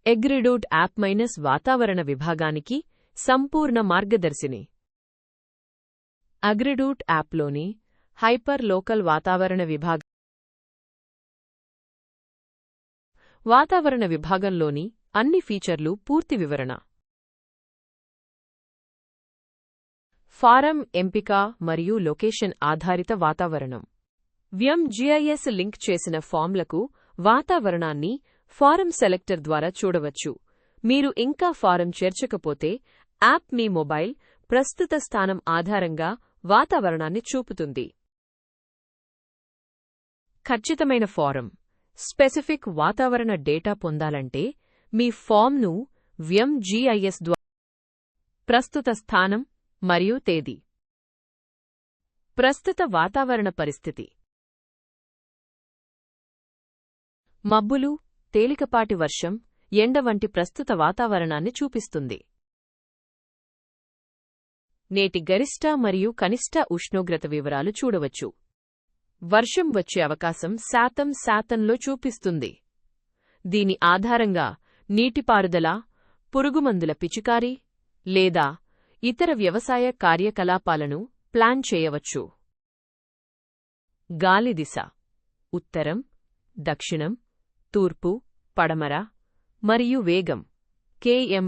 అగ్రిడూట్ app వాతావరణ విభాగానికి సంపూర్ణ మార్గదర్శిని. అగ్రిడూట్ యాప్లోని hyper local వాతావరణ విభాగంలోని అన్ని ఫీచర్లు పూర్తి వివరణ. ఫారం ఎంపిక మరియు లొకేషన్ ఆధారిత వాతావరణం. వ్యమ్ జిఐఎస్ లింక్ చేసిన ఫామ్లకు వాతావరణాన్ని ఫారం సెలెక్టర్ ద్వారా చూడవచ్చు. మీరు ఇంకా ఫారం చేర్చకపోతే యాప్ మీ మొబైల్ ప్రస్తుత స్థానం ఆధారంగా వాతావరణాన్ని చూపుతుంది. ఖచ్చితమైన ఫారం. స్పెసిఫిక్ వాతావరణ డేటా పొందాలంటే మీ ఫామ్ను వ్యమ్ జిఐఎస్ ద్వారా ప్రస్తుత స్థానం మరియు తేదీ. ప్రస్తుత వాతావరణ పరిస్థితి. మబ్బులు, తేలికపాటి వర్షం, ఎండ వంటి ప్రస్తుత వాతావరణాన్ని చూపిస్తుంది. నేటి గరిష్ట మరియు కనిష్ట ఉష్ణోగ్రత వివరాలు చూడవచ్చు. వర్షం వచ్చే అవకాశం శాతంలో చూపిస్తుంది. దీని ఆధారంగా నీటిపారుదల, పురుగుమందుల పిచికారీ లేదా ఇతర వ్యవసాయ కార్యకలాపాలను ప్లాన్ చేయవచ్చు. గాలి దిశ. ఉత్తరం, దక్షిణం, తూర్పు, పడమర మరియు వేగం km.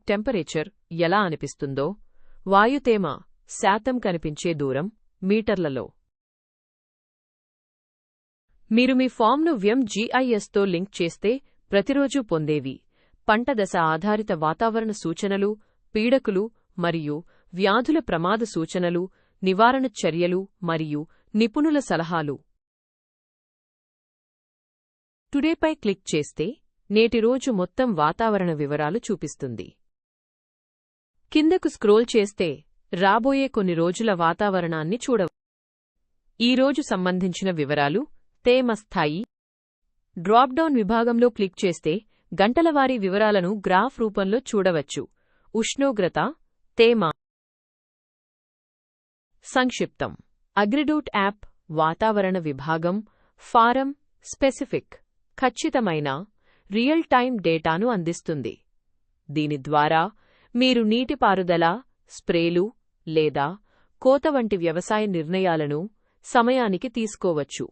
టెంపరేచర్ ఎలా అనిపిస్తుందో, వాయుతేమ శాతం కనిపించే దూరం మీటర్లలో. మీరు మీ ఫామ్ను వ్యమ్ జిఐఎస్తో లింక్ చేస్తే ప్రతిరోజూ పొందేవి పంట దశ ఆధారిత వాతావరణ సూచనలు, పీడకులు మరియు వ్యాధుల ప్రమాద సూచనలు, నివారణ చర్యలు మరియు నిపుణుల సలహాలు. టుడేపై క్లిక్ చేస్తే నేటి రోజు మొత్తం వాతావరణ వివరాలు చూపిస్తుంది. కిందకు స్క్రోల్ చేస్తే రాబోయే కొన్ని రోజుల వాతావరణాన్ని చూడవచ్చు. ఈ రోజు సంబంధించిన వివరాలు, తేమ స్థాయి. డ్రాప్డౌన్ విభాగంలో క్లిక్ చేస్తే గంటలవారీ వివరాలను గ్రాఫ్ రూపంలో చూడవచ్చు. ఉష్ణోగ్రత, తేమ. సంక్షిప్తం. అగ్రిడూట్ యాప్ వాతావరణ విభాగం, ఫారం, స్పెసిఫిక్, ఖచ్చితమైన, రియల్ టైమ్ డేటాను అందిస్తుంది. దీని ద్వారా మీరు నీటిపారుదల, స్ప్రేలు లేదా కోత వంటి వ్యవసాయ నిర్ణయాలను సమయానికి తీసుకోవచ్చు.